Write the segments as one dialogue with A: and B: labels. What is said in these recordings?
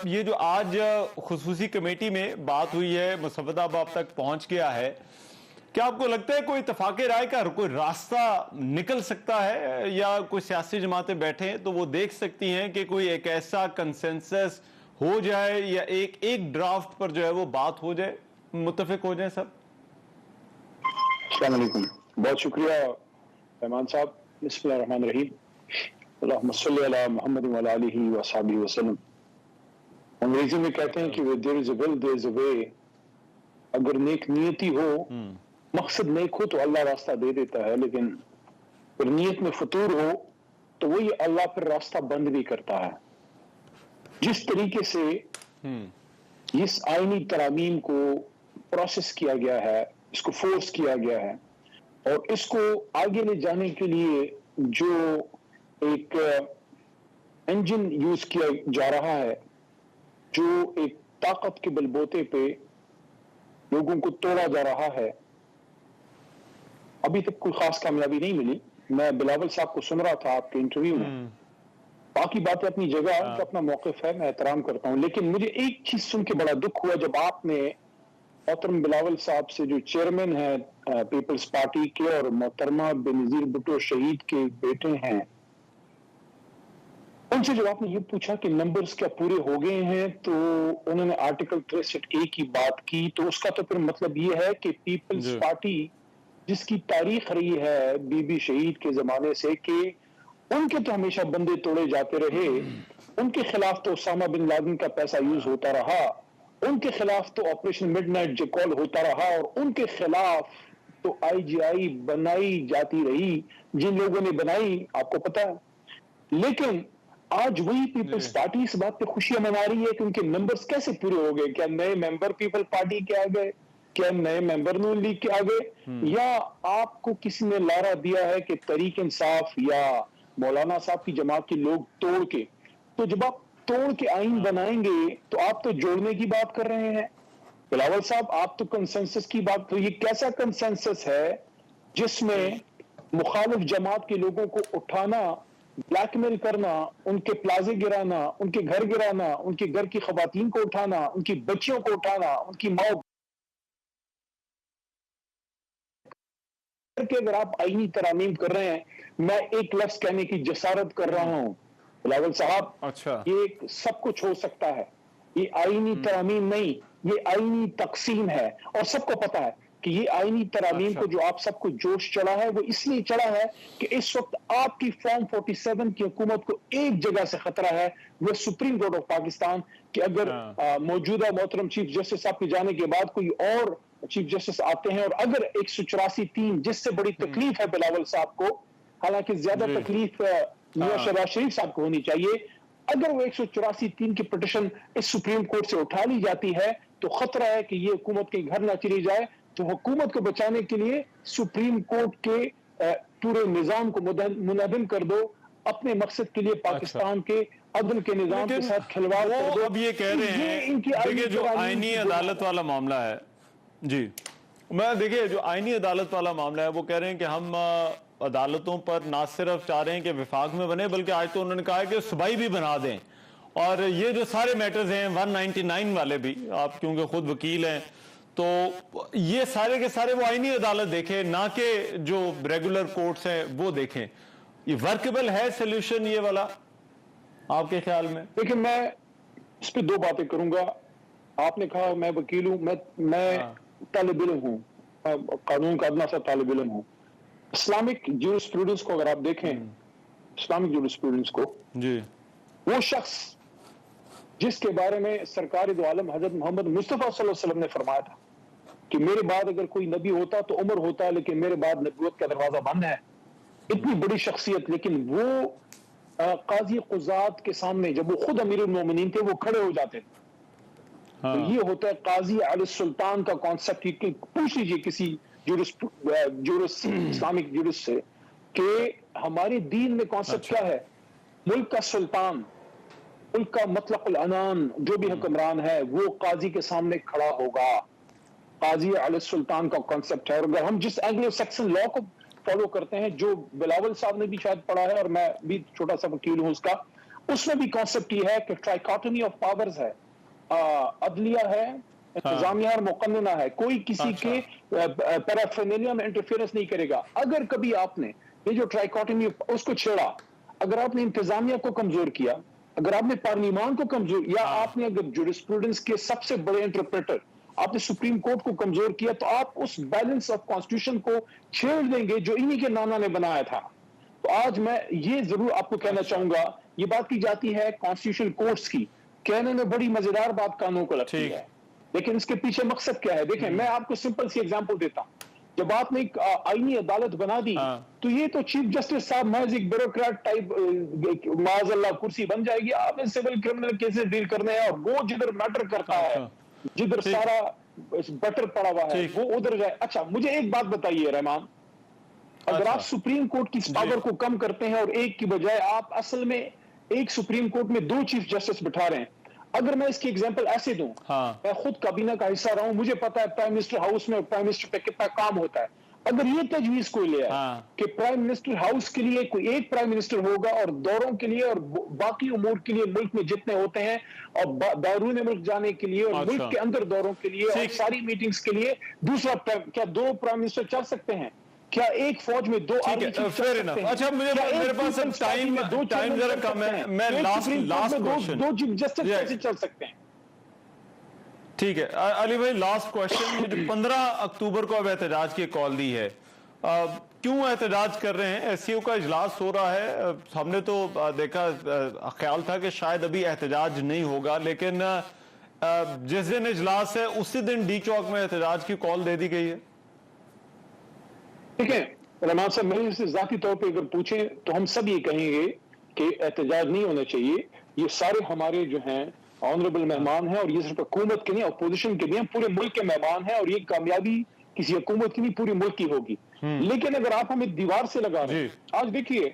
A: یہ جو آج خصوصی کمیٹی میں بات ہوئی ہے، مسودہ اب تک پہنچ گیا ہے، کیا آپ کو لگتا ہے کوئی اتفاق رائے کا کوئی راستہ نکل سکتا ہے، یا کوئی سیاسی جماعتیں بیٹھیں تو وہ دیکھ سکتی ہیں کہ کوئی ایک ایسا کنسنسس ہو جائے یا ایک ڈرافٹ پر جو ہے وہ بات ہو جائے، متفق ہو جائیں سب؟
B: السلام علیکم، بہت شکریہ رحمان صاحب۔ بسم اللہ الرحمن الرحیم، اللہم صلی علی محمد وعلی آلہ وصحبہ وسلم۔ انگریزی میں کہتے ہیں کہ there is a will, there is a way۔ اگر نیک نیتی ہو، مقصد نیک ہو تو اللہ راستہ دے دیتا ہے، لیکن اگر نیت میں فطور ہو تو وہی اللہ پھر راستہ بند بھی کرتا ہے۔ جس طریقے سے اس آئینی ترامیم کو پروسیس کیا گیا ہے، اس کو فورس کیا گیا ہے، اور اس کو آگے لے جانے کے لیے جو ایک انجن یوز کیا جا رہا ہے، جو ایک طاقت کے بل بوتے پہ لوگوں کو توڑا جا رہا ہے، ابھی تک کوئی خاص کامیابی نہیں ملی۔ میں بلاول صاحب کو سن رہا تھا آپ کے انٹرویو میں، باقی باتیں اپنی جگہ ہے، ان کا اپنا موقف ہے، میں احترام کرتا ہوں، لیکن مجھے ایک چیز سن کے بڑا دکھ ہوا جب آپ نے محترم بلاول صاحب سے، جو چیئرمین ہیں پیپلز پارٹی کے اور محترمہ بینظیر بھٹو شہید کے بیٹے ہیں، ان سے جب آپ نے یہ پوچھا کہ نمبرز کیا پورے ہو گئے ہیں، تو انہوں نے آرٹیکل 63A کی بات کی، تو اس کا تو پھر مطلب یہ ہے کہ پیپلز پارٹی جس کی تاریخ رہی ہے بی بی شہید کے زمانے سے کہ ان کے تو ہمیشہ بندے توڑے جاتے رہے، ان کے خلاف تو اسامہ بن لادن کا پیسہ یوز ہوتا رہا، ان کے خلاف تو آپریشن مڈ نائٹ جیکال ہوتا رہا، اور ان کے خلاف تو آئی جی آئی بنائی جاتی رہی، جن لوگوں نے بنائی آپ کو پتا ہے۔ لیکن آج وہی پیپلز پارٹی اس بات پہ خوشیاں منا رہی ہے کہ ان کے نمبرز کیسے پورے ہو گئے۔ کیا نئے ممبر پیپل پارٹی کے آ گئے؟ کیا نئے ممبر نون لیگ کے آ گئے؟ یا آپ کو کسی نے لارا دیا ہے کہ تحریک انصاف یا مولانا صاحب کی جماعت کے لوگ توڑ کے، تو جب آپ توڑ کے آئین بنائیں گے تو آپ تو جوڑنے کی بات کر رہے ہیں۔ بلاول صاحب آپ تو کنسنسس کی بات کر، یہ کیسا کنسنسس ہے جس میں مخالف جماعت کے لوگوں کو اٹھانا، بلیک میل کرنا، ان کے پلازے گرانا، ان کے گھر گرانا، ان کے گھر کی خواتین کو اٹھانا، ان کی بچیوں کو اٹھانا، ان کی ماں کہ اگر آپ آئینی ترامیم کر رہے ہیں، میں ایک لفظ کہنے کی جسارت کر رہا ہوں بلاول صاحب، یہ سب کچھ ہو سکتا ہے، یہ آئینی ترامیم نہیں، یہ آئینی تقسیم ہے، اور سب کو پتا ہے کہ یہ آئینی ترامیم کو جو آپ سب کو جوش چڑھا ہے وہ اس لیے چڑھا ہے کہ اس وقت آپ کی فارم 47 کی حکومت کو ایک جگہ سے خطرہ ہے، وہ سپریم کورٹ آف پاکستان، کہ اگر موجودہ محترم چیف جسٹس صاحب کے جانے کے بعد کوئی اور چیف جسٹس آتے ہیں، اور اگر 184(3) جس سے بڑی تکلیف ہے بلاول صاحب کو، حالانکہ زیادہ تکلیف میاں شہباز شریف صاحب کو ہونی چاہیے، اگر وہ 184(3) کی پٹیشن اس سپریم کورٹ سے اٹھا لی جاتی ہے تو خطرہ ہے کہ یہ حکومت کے گھر نہ چلی جائے، تو حکومت کو بچانے کے لیے سپریم کورٹ کے پورے نظام کو منہدم کر دو، اپنے مقصد کے لیے پاکستان کے عدل کے نظام کے ساتھ کھلواڑ کر دو۔
A: اب یہ کہہ رہے ہیں دیکھیں جو آئینی عدالت والا معاملہ ہے، جی دیکھیں جو آئینی عدالت والا معاملہ ہے، وہ کہہ رہے ہیں کہ ہم عدالتوں پر نہ صرف چاہ رہے ہیں کہ وفاق میں بنے، بلکہ آج تو انہوں نے کہا ہے کہ صوبائی بھی بنا دیں، اور یہ جو سارے میٹرز ہیں 199 والے بھی، آپ کیونکہ خود وکیل ہیں تو یہ سارے کے سارے وہ آئینی عدالت دیکھیں، نہ کہ جو ریگولر کورٹس ہیں وہ دیکھیں۔ یہ ورکبل ہے سیلوشن یہ والا آپ کے خیال میں؟
B: لیکن میں اس پہ دو باتیں کروں گا۔ آپ نے کہا میں وکیل ہوں، میں طالب علم ہوں، قانون کا ادنا سا طالب علم ہوں۔ اسلامک جیورسپروڈنس کو اگر آپ دیکھیں، اسلامک جیورسپروڈنس کو، وہ شخص جس کے بارے میں سرکار دو عالم حضرت محمد مصطفیٰ صلی اللہ علیہ وسلم نے فرمایا تھا کہ میرے بعد اگر کوئی نبی ہوتا تو عمر ہوتا، لیکن میرے بعد نبوت کا دروازہ بند ہے، اتنی بڑی شخصیت، لیکن وہ قاضی قضات کے سامنے جب وہ خود امیر المومنین تھے وہ کھڑے ہو جاتے تھے۔ تو یہ ہوتا ہے قاضی علی السلطان کا کانسیپٹ۔ پوچھ لیجیے کسی اسلامک جورس سے کہ ہمارے دین میں کانسیپٹ کیا ہے؟ ملک کا سلطان، ملک کا مطلق العنان، جو بھی حکمران ہے وہ قاضی کے سامنے کھڑا ہوگا۔ قاضی علی السلطان کا کانسیپٹ ہے، اور اگر ہم جس اینگلو سیکسن لا کو فالو کرتے ہیں، جو بلاول صاحب نے بھی شاید پڑھا ہے اور میں بھی چھوٹا سا وکیل ہوں اس کا، اس میں بھی کانسیپٹ یہ ہے کہ ٹرائیکاٹمی آف پاورز ہے، عدلیہ ہے، انتظامیہ اور مقننہ ہے، کوئی کسی کے پیرافرنیلیا میں انٹرفیئرنس نہیں کرے گا۔ اگر کبھی آپ نے یہ جو ٹرائیکاٹمی اس کو چھیڑا، اگر آپ نے انتظامیہ کو کمزور کیا، اگر آپ نے پارلیمان کو کمزور، یا آپ نے اگر جورسپروڈنس کے سب سے بڑے انٹرپریٹر آپ نے سپریم کورٹ کو کمزور کیا، تو آپ اس بیلنس آف کانسٹیٹیوشن کو چھیڑ دیں گے جو انہی کے نانا نے بنایا تھا۔ تو آج میں یہ ضرور آپ کو کہنا چاہوں گا، یہ بات کی جاتی ہے کانسٹیٹیوشن کورٹس کی، کہنے میں بڑی مزیدار بات کانوں کو لگتی ہے، لیکن اس کے پیچھے مقصد کیا ہے؟ دیکھیں میں آپ کو سمپل سی ایگزامپل دیتا ہوں۔ جب آپ نے ایک آئینی عدالت بنا دی تو یہ تو چیف جسٹس صاحب محض ایک بیوروکریٹ ٹائپ معاذ اللہ کرسی بن جائے گی، آپ نے سول کرمنل کیسز ڈیل کرنے ہیں، اور وہ جدھر میٹر کرتا ہے، جدھر سارا بٹر پڑا ہوا ہے وہ ادھر جائے۔ اچھا مجھے ایک بات بتائیے رحمان، اگر آپ سپریم کورٹ کی پاور کو کم کرتے ہیں اور ایک کی بجائے آپ اصل میں ایک سپریم کورٹ میں 2 چیف جسٹس بٹھا رہے ہیں، اگر میں اس کی ایگزامپل ایسے دوں، میں خود کابینہ کا حصہ رہا ہوں، مجھے پتا ہے پرائم منسٹر ہاؤس میں پرائم منسٹر پہ کتنا کام ہوتا ہے۔ اگر یہ تجویز کوئی لے آئے کہ پرائم منسٹر ہاؤس کے لیے کوئی ایک پرائم منسٹر ہوگا، اور دوروں کے لیے اور باقی امور کے لیے ملک میں جتنے ہوتے ہیں، اور بیرون ملک جانے کے لیے اور ملک کے اندر دوروں کے لیے اور ساری میٹنگز کے لیے دوسرا، کیا 2 پرائم منسٹر چل سکتے ہیں؟ کیا ایک فوج میں 2 آرمی چیف چل سکتے ہیں؟
A: اچھا میرے پاس ٹائم ذرا کم ہے، میں لاسٹ کوشچن
B: 2 چیف جسٹس کیسے چل سکتے ہیں؟
A: ٹھیک ہے علی بھائی، لاسٹ کوشچن، 15 اکتوبر کو اب احتجاج کی کال دی ہے، کیوں احتجاج کر رہے ہیں؟ ایس سی او کا اجلاس ہو رہا ہے، ہم نے تو دیکھا، خیال تھا کہ شاید ابھی احتجاج نہیں ہوگا، لیکن جس دن اجلاس ہے اسی دن ڈی چوک میں احتجاج کی کال دے دی گئی ہے۔
B: دیکھیں رحمان صاحب، میرے سے ذاتی طور پہ اگر پوچھیں تو ہم سب یہ کہیں گے کہ احتجاج نہیں ہونا چاہیے۔ یہ سارے ہمارے جو ہیں آنریبل مہمان ہیں، اور یہ صرف حکومت کے نہیں، اپوزیشن کے نہیں، پورے ملک کے مہمان ہیں، اور یہ کامیابی کسی حکومت کی نہیں پوری ملک کی ہوگی۔ لیکن اگر آپ ہمیں دیوار سے لگا رہے ہیں، آج دیکھیے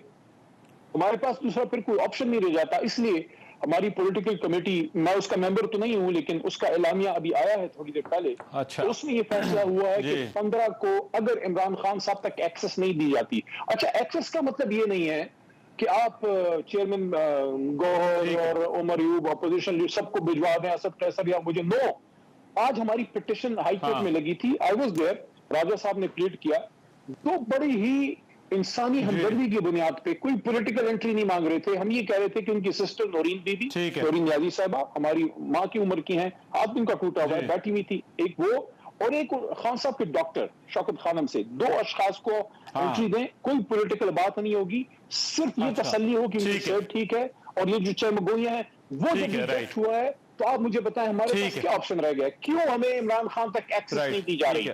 B: ہمارے پاس دوسرا پھر کوئی آپشن نہیں رہ جاتا، اس لیے ہماری پولیٹیکل کمیٹی، میں اس کا ممبر تو نہیں ہوں لیکن اس کا اعلامیہ ابھی آیا ہے تھوڑی دیر پہلے، تو اس میں یہ فیصلہ ہوا ہے کہ 15 کو اگر عمران خان صاحب تک ایکسس نہیں دی جاتی، اچھا ایکسس کا مطلب یہ نہیں ہے کہ آپ چیئرمین گوہر اور عمر ایوب اپوزیشن سب کو بھجوا دیں، اسد قیصر یا مجھے، نو۔ آج ہماری پٹیشن ہائی کورٹ میں لگی تھی، آئی واز دیئر، راجہ صاحب نے پلیڈ کیا، 2 بڑی ہی انسانی ہمدردی کی بنیاد پہ، کوئی پولیٹیکل انٹری نہیں مانگ رہے تھے۔ ہم یہ کہہ رہے تھے کہ ان کی سسٹر نورین بی بی، نورین نیازی صاحبہ ہماری ماں کی عمر کی ہیں، ہاتھ ان کا ٹوٹا ہوا ہے، بیٹھی ہوئی تھی، ایک وہ اور ایک خان صاحب کے ڈاکٹر شوکت خانم سے، 2 اشخاص کو انٹری دیں، کوئی پولیٹیکل بات نہیں ہوگی، صرف یہ تسلی ہو کہ ان کی صحت ٹھیک ہے، اور یہ جو چمگوئیاں ہیں وہ جب ریجیکٹ ہوا ہے، تو آپ مجھے بتائیں ہمارے پاس کیا آپشن رہ گیا؟ کیوں ہمیں عمران خان تک ایکسس نہیں دی جا رہی؟